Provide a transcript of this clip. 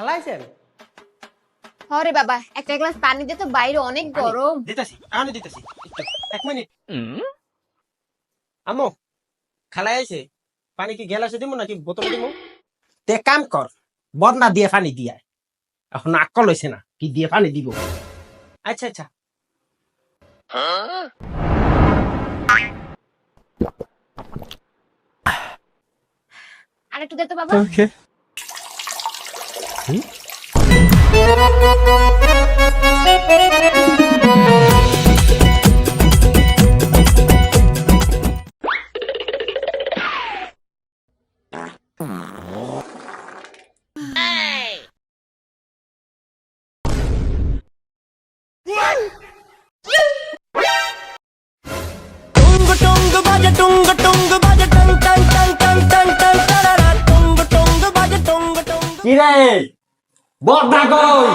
খালাইছেন? আরে বাবা একটা গ্লাস পানি দে তো, বাইরে অনেক গরম। দিতাছি, আমি দিতাছি। একটু, 1 মিনিট। আম্মু, খালাই আইছে। পানি কি গ্লাসে দিমু নাকি বোতলে দিমু? তে কাম কর, বদনা দিয়ে পানি দিয়া। এখন আকল হইছে না, কি দিয়ে পানি দিব? আচ্ছা আচ্ছা। আর একটু দে তো বাবা। ওকে। কি রে, বদনা কই?